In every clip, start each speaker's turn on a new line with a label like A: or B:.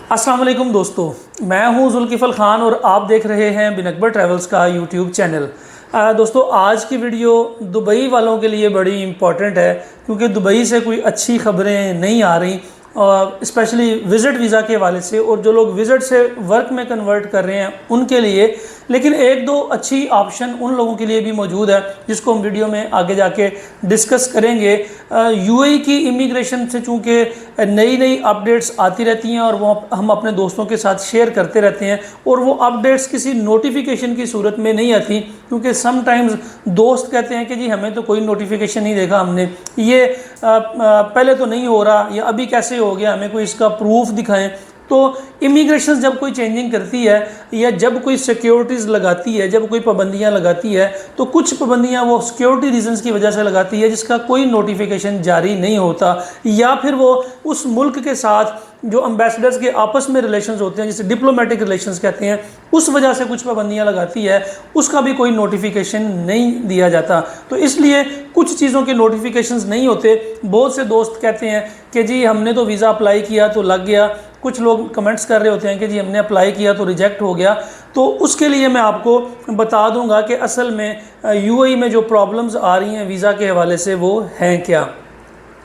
A: अस्सलाम वालेकुम दोस्तों, मैं हूं जुल्किफल ख़ान और आप देख रहे हैं बिन अकबर ट्रैवल्स का यूट्यूब चैनल। दोस्तों, आज की वीडियो दुबई वालों के लिए बड़ी इम्पॉर्टेंट है क्योंकि दुबई से कोई अच्छी खबरें नहीं आ रही, स्पेशली विज़िट वीज़ा के हवाले से, और जो लोग विज़िट से वर्क में कन्वर्ट कर रहे हैं उनके लिए। लेकिन एक दो अच्छी ऑप्शन उन लोगों के लिए भी मौजूद है जिसको हम वीडियो में आगे जाके डिस्कस करेंगे। यूएई की इमिग्रेशन से चूँकि नई नई अपडेट्स आती रहती हैं और वो हम अपने दोस्तों के साथ शेयर करते रहते हैं, और वो अपडेट्स किसी नोटिफिकेशन की सूरत में नहीं आती क्योंकि समटाइम्स दोस्त कहते हैं कि जी हमें तो कोई नोटिफिकेशन नहीं देखा, हमने ये पहले तो नहीं हो रहा, या अभी कैसे हो गया, हमें कोई इसका प्रूफ दिखाएं। तो इमिग्रेशन जब कोई चेंजिंग करती है या जब कोई सिक्योरिटीज़ लगाती है, जब कोई पाबंदियां लगाती है, तो कुछ पाबंदियां वो सिक्योरिटी रीजंस की वजह से लगाती है जिसका कोई नोटिफिकेशन जारी नहीं होता, या फिर वो उस मुल्क के साथ जो एम्बेसडर्स के आपस में रिलेशंस होते हैं जिसे डिप्लोमेटिक रिलेशंस कहते हैं, उस वजह से कुछ पाबंदियां लगाती है, उसका भी कोई नोटिफिकेशन नहीं दिया जाता। तो इसलिए कुछ चीज़ों के नोटिफिकेशंस नहीं होते। बहुत से दोस्त कहते हैं कि जी हमने तो वीज़ा अप्लाई किया तो लग गया, कुछ लोग कमेंट्स कर रहे होते हैं कि जी हमने अप्लाई किया तो रिजेक्ट हो गया। तो उसके लिए मैं आपको बता दूंगा कि असल में यूएई में जो प्रॉब्लम्स आ रही हैं वीज़ा के हवाले से वो हैं क्या।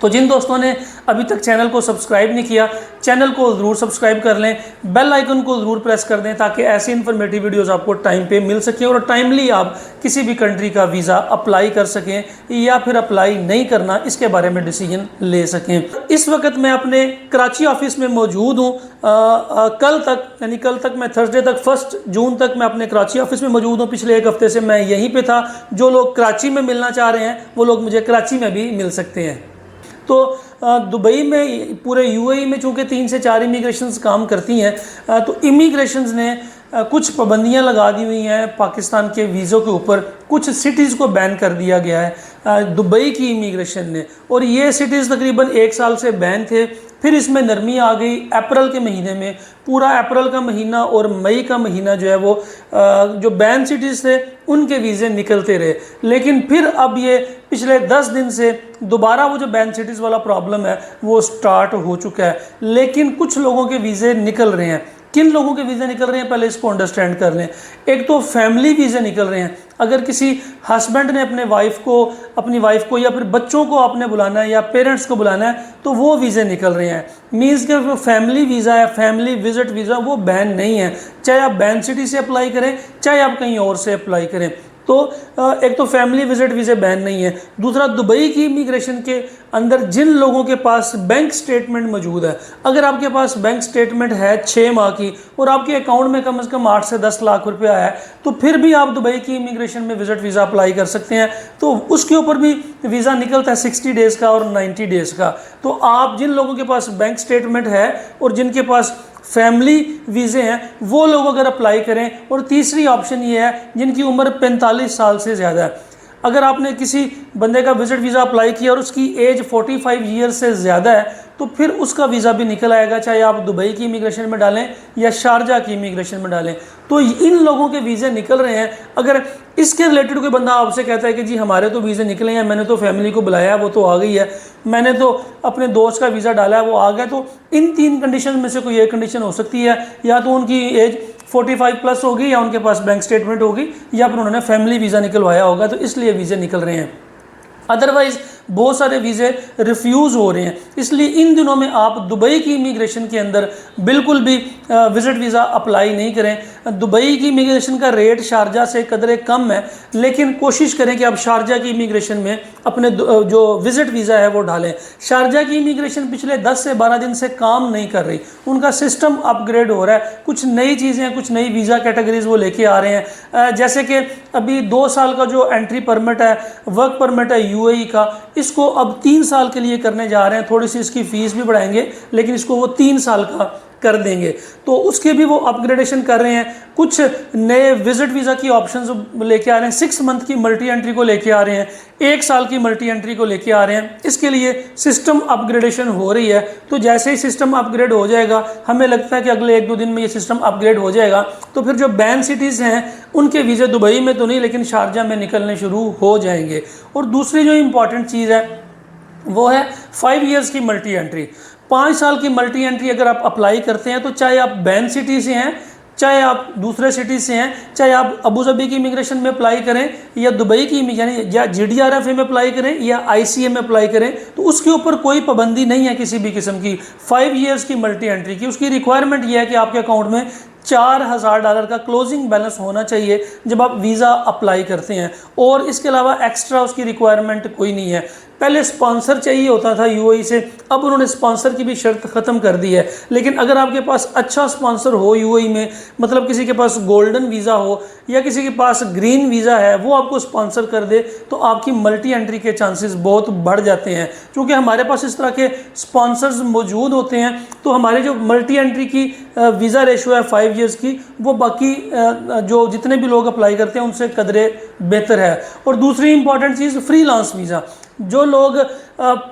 A: तो जिन दोस्तों ने अभी तक चैनल को सब्सक्राइब नहीं किया, चैनल को ज़रूर सब्सक्राइब कर लें, बेल आइकन को ज़रूर प्रेस कर दें ताकि ऐसी इन्फॉर्मेटिव वीडियोस आपको टाइम पे मिल सकें और टाइमली आप किसी भी कंट्री का वीज़ा अप्लाई कर सकें या फिर अप्लाई नहीं करना इसके बारे में डिसीजन ले सकें। इस वक्त मैं अपने कराची ऑफिस में मौजूद हूँ। कल तक मैं थर्सडे तक 1 जून तक मैं अपने कराची ऑफिस में मौजूद हूँ। पिछले एक हफ्ते से मैं यहीं पर था। जो लोग कराची में मिलना चाह रहे हैं वो लोग मुझे कराची में भी मिल सकते हैं। तो दुबई में, पूरे यूएई में चूँकि 3 से 4 इमिग्रेशंस काम करती हैं, तो इमिग्रेशंस ने कुछ पाबंदियां लगा दी हुई हैं पाकिस्तान के वीज़ों के ऊपर। कुछ सिटीज़ को बैन कर दिया गया है दुबई की इमिग्रेशन ने, और ये सिटीज़ तकरीबन 1 साल से बैन थे। फिर इसमें नरमी आ गई अप्रैल के महीने में। पूरा अप्रैल का महीना और मई का महीना जो है वो जो बैन सिटीज़ थे उनके वीज़े निकलते रहे। लेकिन फिर अब ये पिछले 10 दिन से दोबारा वो जो बैन सिटीज़ वाला प्रॉब्लम है वो स्टार्ट हो चुका है। लेकिन कुछ लोगों के वीज़े निकल रहे हैं। किन लोगों के वीज़े निकल रहे हैं पहले इसको अंडरस्टैंड कर लें। एक तो फैमिली वीज़े निकल रहे हैं। अगर किसी हस्बैंड ने अपनी वाइफ को या फिर बच्चों को आपने बुलाना है या पेरेंट्स को बुलाना है तो वो वीज़े निकल रहे हैं। मीन्स के वो फैमिली वीज़ा है, फैमिली विजिट वीज़ा, वो बैन नहीं है, चाहे आप बैन सिटी से अप्लाई करें चाहे आप कहीं और से अप्लाई करें। तो एक तो फैमिली विजिट वीज़े बैन नहीं है। दूसरा, दुबई की इमिग्रेशन के अंदर जिन लोगों के पास बैंक स्टेटमेंट मौजूद है, अगर आपके पास बैंक स्टेटमेंट है 6 माह की और आपके अकाउंट में कम से कम 8 से 10 लाख रुपया है, तो फिर भी आप दुबई की इमिग्रेशन में विजिट वीज़ा अप्लाई कर सकते हैं। तो उसके ऊपर भी वीज़ा निकलता है 60 डेज़ का और 90 डेज़ का। तो आप जिन लोगों के पास बैंक स्टेटमेंट है और जिनके पास फैमिली वीज़े हैं वो लोग अगर अप्लाई करें। और तीसरी ऑप्शन ये है जिनकी उम्र 45 साल से ज़्यादा है। अगर आपने किसी बंदे का विजिट वीज़ा अप्लाई किया और उसकी एज 45 ईयर से ज़्यादा है तो फिर उसका वीज़ा भी निकल आएगा, चाहे आप दुबई की इमिग्रेशन में डालें या शारजा की इमिग्रेशन में डालें। तो इन लोगों के वीज़े निकल रहे हैं। अगर इसके रिलेटेड कोई बंदा आपसे कहता है कि जी हमारे तो वीज़े निकले हैं, मैंने तो फैमिली को बुलाया है वो तो आ गई है, मैंने तो अपने दोस्त का वीज़ा डाला है वो आ गया, तो इन 3 कंडीशन में से कोई एक कंडीशन हो सकती है। या तो उनकी एज 45 प्लस होगी, या उनके पास बैंक स्टेटमेंट होगी, या फिर उन्होंने फैमिली वीज़ा निकलवाया होगा, तो इसलिए वीज़े निकल रहे हैं। अदरवाइज़ बहुत सारे वीज़े रिफ्यूज़ हो रहे हैं। इसलिए इन दिनों में आप दुबई की इमिग्रेशन के अंदर बिल्कुल भी विज़िट वीज़ा अप्लाई नहीं करें। दुबई की इमिग्रेशन का रेट शारजा से कदरे कम है, लेकिन कोशिश करें कि आप शारजा की इमिग्रेशन में अपने जो विज़िट वीज़ा है वो डालें। शारजा की इमिग्रेशन पिछले 10 से 12 दिन से काम नहीं कर रही, उनका सिस्टम अपग्रेड हो रहा है। कुछ नई चीज़ें, कुछ नई वीज़ा कैटेगरीज वो लेके आ रहे हैं। जैसे कि अभी 2 साल का जो एंट्री परमिट है, वर्क परमिट है यूएई का, इसको अब 3 साल के लिए करने जा रहे हैं। थोड़ी सी इसकी फीस भी बढ़ाएंगे, लेकिन इसको वो 3 साल का कर देंगे। तो उसके भी वो अपग्रेडेशन कर रहे हैं। कुछ नए विजिट वीज़ा की ऑप्शंस लेके आ रहे हैं। 6 मंथ की मल्टी एंट्री को लेके आ रहे हैं, 1 साल की मल्टी एंट्री को लेके आ रहे हैं। इसके लिए सिस्टम अपग्रेडेशन हो रही है। तो जैसे ही सिस्टम अपग्रेड हो जाएगा, हमें लगता है कि अगले 1-2 दिन में ये सिस्टम अपग्रेड हो जाएगा, तो फिर जो बैन सिटीज़ हैं उनके वीज़े दुबई में तो नहीं लेकिन शारजा में निकलने शुरू हो जाएंगे। और दूसरी जो इम्पॉर्टेंट चीज़ है वो है 5 ईयर्स की मल्टी एंट्री। 5 साल की मल्टी एंट्री अगर आप अप्लाई करते हैं तो चाहे आप बैन सिटी से हैं, चाहे आप दूसरे सिटी से हैं, चाहे आप अबू धाबी की इमिग्रेशन में अप्लाई करें या दुबई की यानी या GDRFA में अप्लाई करें या ICA में अप्लाई करें, तो उसके ऊपर कोई पाबंदी नहीं है किसी भी किस्म की 5 ईयर्स की मल्टी एंट्री की। उसकी रिक्वायरमेंट यह है कि आपके अकाउंट में $4000 का क्लोजिंग बैलेंस होना चाहिए जब आप वीज़ा अप्लाई करते हैं, और इसके अलावा एक्स्ट्रा उसकी रिक्वायरमेंट कोई नहीं है। पहले स्पॉन्सर चाहिए होता था UAE से, अब उन्होंने स्पॉन्सर की भी शर्त ख़त्म कर दी है। लेकिन अगर आपके पास अच्छा स्पॉन्सर हो UAE में, मतलब किसी के पास गोल्डन वीज़ा हो या किसी के पास ग्रीन वीज़ा है, वो आपको स्पॉन्सर कर दे, तो आपकी मल्टी एंट्री के चांसेस बहुत बढ़ जाते हैं। क्योंकि हमारे पास इस तरह के स्पॉन्सर्स मौजूद होते हैं, तो हमारे जो मल्टी एंट्री की वीज़ा रेशो है 5 ईयर्स की, वो बाकी जो जितने भी लोग अप्लाई करते हैं उनसे कदरे बेहतर है। और दूसरी इंपॉर्टेंट चीज़ फ्रीलांस वीज़ा। जो लोग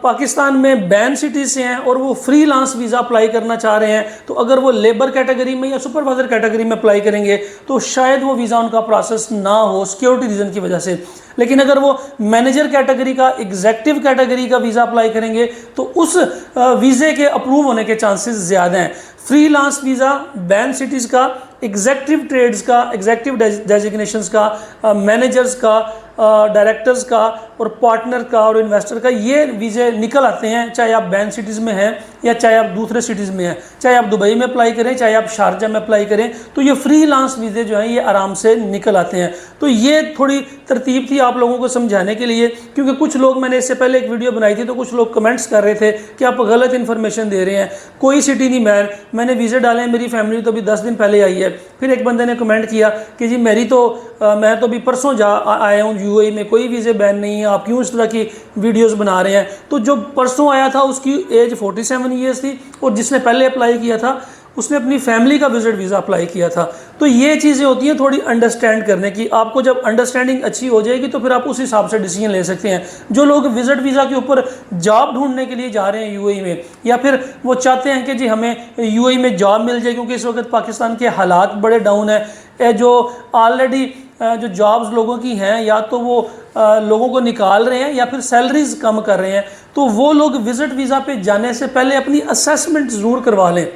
A: पाकिस्तान में बैन सिटी से हैं और वो फ्रीलांस वीज़ा अप्लाई करना चाह रहे हैं, तो अगर वो लेबर कैटेगरी में या सुपरवाइजर कैटेगरी में अप्लाई करेंगे तो शायद वो वीज़ा उनका प्रोसेस ना हो सिक्योरिटी रीज़न की वजह से। लेकिन अगर वो मैनेजर कैटेगरी का, एग्जेक्टिव कैटेगरी का वीज़ा अप्लाई करेंगे तो उस वीज़े के अप्रूव होने के चांसेस ज़्यादा हैं। फ्रीलांस वीज़ा, बैन सिटीज़ का, एग्जेक्टिव ट्रेड्स का, एग्जेक्टिव डेजिग्नेशंस का, मैनेजर्स का, डायरेक्टर्स का और पार्टनर का और इन्वेस्टर का, ये वीज़े निकल आते हैं, चाहे आप बैन सिटीज़ में हैं या चाहे आप दूसरे सिटीज़ में हैं। चाहे आप दुबई में अप्लाई करें, चाहे आप शारजा में अप्लाई करें, तो ये फ्रीलांस वीज़े जो हैं ये आराम से निकल आते हैं। तो ये थोड़ी तरतीब थी आप लोगों को समझाने के लिए, क्योंकि कुछ लोग, मैंने इससे पहले एक वीडियो बनाई थी तो कुछ लोग कमेंट्स कर रहे थे कि आप गलत इन्फॉर्मेशन दे रहे हैं, कोई सिटी नहीं बैन, मैंने वीज़े डाले हैं, मेरी फैमिली तो अभी 10 दिन पहले आई है। फिर एक बंदे ने कमेंट किया कि जी मैं तो अभी परसों आया हूँ UAE में, कोई वीज़े बैन नहीं है, आप क्यों इस तरह की वीडियोस बना रहे हैं। तो जो परसों आया था उसकी एज 47 ईयर्स थी, और जिसने पहले अप्लाई किया था उसने अपनी फैमिली का विजिट वीज़ा अप्लाई किया था। तो ये चीज़ें होती हैं थोड़ी अंडरस्टैंड करने की। आपको जब अंडरस्टैंडिंग अच्छी हो जाएगी तो फिर आप उस हिसाब से डिसीजन ले सकते हैं। जो लोग विजिट वीज़ा के ऊपर जॉब ढूंढने के लिए जा रहे हैं UAE में, या फिर वो चाहते हैं कि जी हमें UAE में जॉब मिल जाए, क्योंकि इस वक्त पाकिस्तान के हालात बड़े डाउन है, जो ऑलरेडी जो जॉब्स लोगों की हैं या तो वो लोगों को निकाल रहे हैं या फिर सैलरीज कम कर रहे हैं, तो वो लोग विजिट वीज़ा पे जाने से पहले अपनी असेसमेंट ज़रूर करवा लें।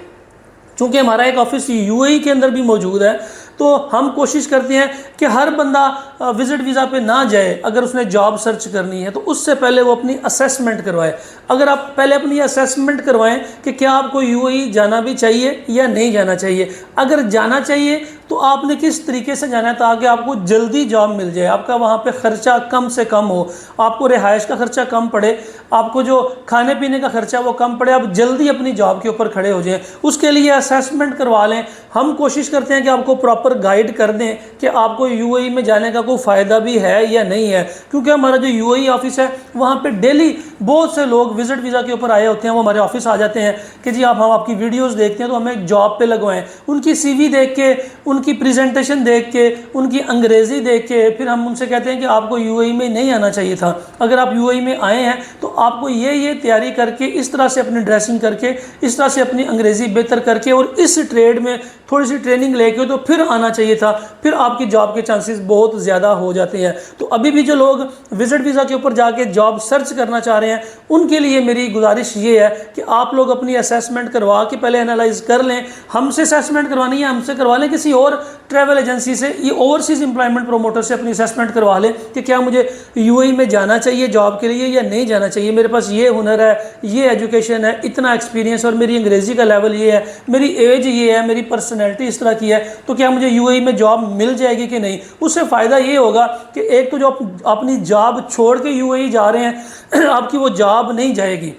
A: चूँकि हमारा एक ऑफिस UAE के अंदर भी मौजूद है, तो हम कोशिश करते हैं कि हर बंदा विजिट वीज़ा पे ना जाए। अगर उसने जॉब सर्च करनी है तो उससे पहले वो अपनी असेसमेंट करवाए। अगर आप पहले अपनी असेसमेंट करवाएं कि क्या आपको UAE जाना भी चाहिए या नहीं जाना चाहिए। अगर जाना चाहिए तो आपने किस तरीके से जाना है ताकि आपको जल्दी जॉब मिल जाए, आपका वहाँ पे ख़र्चा कम से कम हो, आपको रिहाइश का ख़र्चा कम पड़े, आपको जो खाने पीने का ख़र्चा वो कम पड़े, आप जल्दी अपनी जॉब के ऊपर खड़े हो जाएं। उसके लिए असेसमेंट करवा लें। हम कोशिश करते हैं कि आपको प्रॉपर गाइड कर दें कि आपको UAE में जाने का कोई फ़ायदा भी है या नहीं है, क्योंकि हमारा जो UAE ऑफिस है वहाँ पे डेली बहुत से लोग विजिट वीज़ा के ऊपर आए होते हैं। वो हमारे ऑफिस आ जाते हैं कि जी हम आपकी वीडियोस देखते हैं तो हमें जॉब पे लगवाएं। उनकी CV देख के, उनकी प्रेजेंटेशन देख के, उनकी अंग्रेज़ी देख के फिर हम उनसे कहते हैं कि आपको UAE में नहीं आना चाहिए था। अगर आप UAE में आए हैं तो आपको ये तैयारी करके, इस तरह से अपनी ड्रेसिंग करके, इस तरह से अपनी अंग्रेज़ी बेहतर करके और इस ट्रेड में थोड़ी सी ट्रेनिंग लेके तो फिर आना चाहिए था, फिर आपकी जॉब के चांसेस बहुत ज़्यादा हो जाते हैं। तो अभी भी जो लोग विजिट वीज़ा के ऊपर जाके जॉब सर्च करना चाह रहे हैं उनके लिए मेरी गुजारिश ये है कि आप लोग अपनी असेसमेंट करवा के पहले एनालाइज कर लें। हमसे असेसमेंट करवानी है, हमसे करवा लें, किसी और ट्रैवल एजेंसी से, ये ओवरसीज़ एम्प्लॉयमेंट प्रोमोटर से अपनी असेसमेंट करवा लें कि क्या मुझे UAE में जाना चाहिए जॉब के लिए या नहीं जाना चाहिए। मेरे पास ये हुनर है, ये एजुकेशन है, इतना एक्सपीरियंस और मेरी अंग्रेज़ी का लेवल ये है, मेरी एज ये है, मेरी पर्सनैलिटी इस तरह की है, तो क्या मुझे UAE में जॉब मिल जाएगी कि नहीं। उससे फ़ायदा ये होगा कि एक तो जो अपनी जॉब छोड़ के UAE जा रहे हैं आपकी वो जॉब नहीं जाएगी,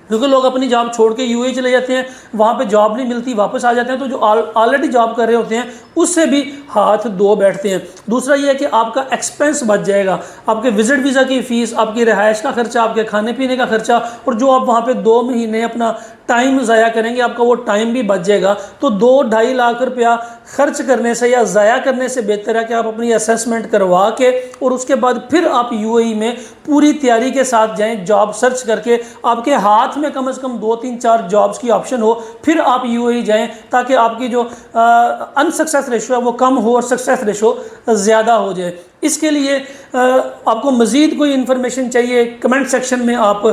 A: क्योंकि लोग अपनी जॉब छोड़ के UAE चले जाते हैं, वहाँ पे जॉब नहीं मिलती, वापस आ जाते हैं, तो जो ऑलरेडी जॉब कर रहे होते हैं उससे भी हाथ धो बैठते हैं। दूसरा ये है कि आपका एक्सपेंस बच जाएगा, आपके विजिट वीज़ा की फ़ीस, आपकी रिहाइश का खर्चा, आपके खाने पीने का खर्चा, और जो आप वहाँ पे 2 महीने अपना टाइम ज़ाया करेंगे आपका वो टाइम भी बच जाएगा। तो 2-2.5 लाख रुपया खर्च करने से या ज़ाया करने से बेहतर है कि आप अपनी असेसमेंट करवा के और उसके बाद फिर आप UAE में पूरी तैयारी के साथ जाएं, जॉब सर्च करके आपके हाथ में कम से कम 2-3-4 जॉब्स की ऑप्शन हो, फिर आप UAE जाएं ताकि आपकी जो अनसक्सेस रेशो है वो कम हो और सक्सेस रेशो ज़्यादा हो जाए। इसके लिए आपको मज़ीद कोई इन्फॉर्मेशन चाहिए, कमेंट सेक्शन में आप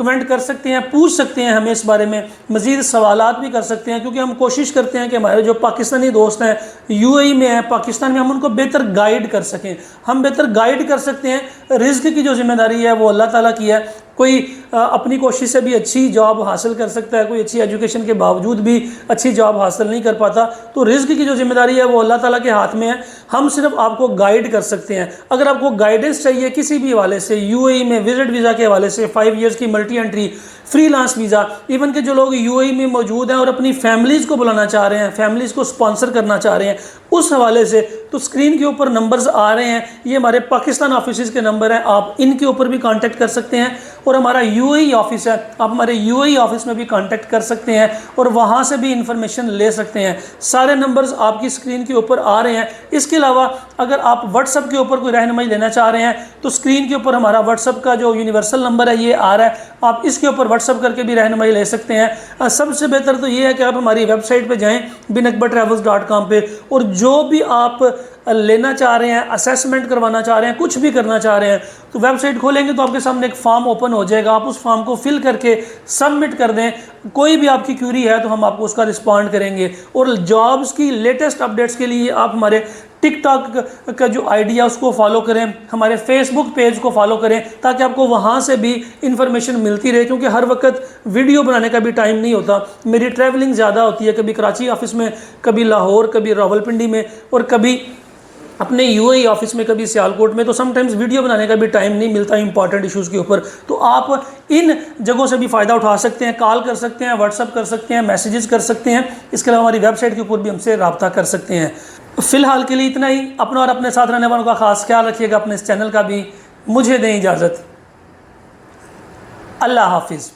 A: कमेंट कर सकते हैं, पूछ सकते हैं हमें इस बारे में, मज़ीद सवालात भी कर सकते हैं, क्योंकि हम कोशिश करते हैं कि हमारे जो पाकिस्तानी दोस्त हैं यूएई में हैं, पाकिस्तान में, हम उनको बेहतर गाइड कर सकें। हम बेहतर गाइड कर सकते हैं। रिज़्क की जो जिम्मेदारी है वो अल्लाह ताला की है। कोई अपनी कोशिश से भी अच्छी जॉब हासिल कर सकता है, कोई अच्छी एजुकेशन के बावजूद भी अच्छी जॉब हासिल नहीं कर पाता। तो रिज़्क की जो जिम्मेदारी है वो अल्लाह ताला के हाथ में है। हम सिर्फ आपको गाइड कर सकते हैं। अगर आपको गाइडेंस चाहिए किसी भी हवाले से, यूएई में विजिट वीज़ा के हवाले से, 5 ईयर्स की multi entry, freelance visa, even के जो लोग यूएई में मौजूद हैं और अपनी फैमिलीज़ को बुलाना चाह रहे हैं, फैमिलीज़ को स्पॉन्सर करना चाह रहे हैं, उस हवाले से तो स्क्रीन के ऊपर नंबर्स आ रहे हैं, ये हमारे पाकिस्तान ऑफिस के नंबर हैं। आप इनके ऊपर भी कांटेक्ट कर सकते हैं। और हमारा यूएई ऑफिस है, आप हमारे यूएई ऑफिस में भी कांटेक्ट कर सकते हैं और वहाँ से भी इंफॉर्मेशन ले सकते हैं। सारे नंबर्स आपकी स्क्रीन के ऊपर आ रहे हैं। इसके अलावा अगर आप व्हाट्सएप के ऊपर कोई रहनुमाई लेना चाह रहे हैं तो स्क्रीन के ऊपर हमारा व्हाट्सएप का जो यूनिवर्सल नंबर है ये आ रहा है, आप इसके ऊपर व्हाट्सएप करके भी रहनुमाई ले सकते हैं। सबसे बेहतर तो ये है कि आप हमारी वेबसाइट पे जाएं binakbartravels.com पे, और जो भी आप लेना चाह रहे हैं, असेसमेंट करवाना चाह रहे हैं, कुछ भी करना चाह रहे हैं, तो वेबसाइट खोलेंगे तो आपके सामने एक फॉर्म ओपन हो जाएगा। आप उस फॉर्म को फिल करके सबमिट कर दें। कोई भी आपकी क्यूरी है तो हम आपको उसका रिस्पॉन्ड करेंगे। और जॉब्स की लेटेस्ट अपडेट्स के लिए आप हमारे टिकटॉक का जो आईडी है उसको फॉलो करें, हमारे फेसबुक पेज को फॉलो करें, ताकि आपको वहाँ से भी इंफॉर्मेशन मिलती रहे। क्योंकि हर वक्त वीडियो बनाने का भी टाइम नहीं होता, मेरी ट्रैवलिंग ज़्यादा होती है, कभी कराची ऑफिस में, कभी लाहौर, कभी रावलपिंडी में, और कभी अपने यूएई ऑफिस में, कभी सियालकोट में। तो समटाइम्स वीडियो बनाने का भी टाइम नहीं मिलता इंपॉर्टेंट इश्यूज़ के ऊपर। तो आप इन जगहों से भी फ़ायदा उठा सकते हैं, कॉल कर सकते हैं, व्हाट्सअप कर सकते हैं, मैसेजेस कर सकते हैं। इसके अलावा हमारी वेबसाइट के ऊपर भी हमसे रब्ता कर सकते हैं। फ़िलहाल के लिए इतना ही। अपना और अपने साथ रहने वालों का खास ख्याल रखिएगा, अपने इस चैनल का भी। मुझे दें इजाज़त। अल्लाह हाफिज़।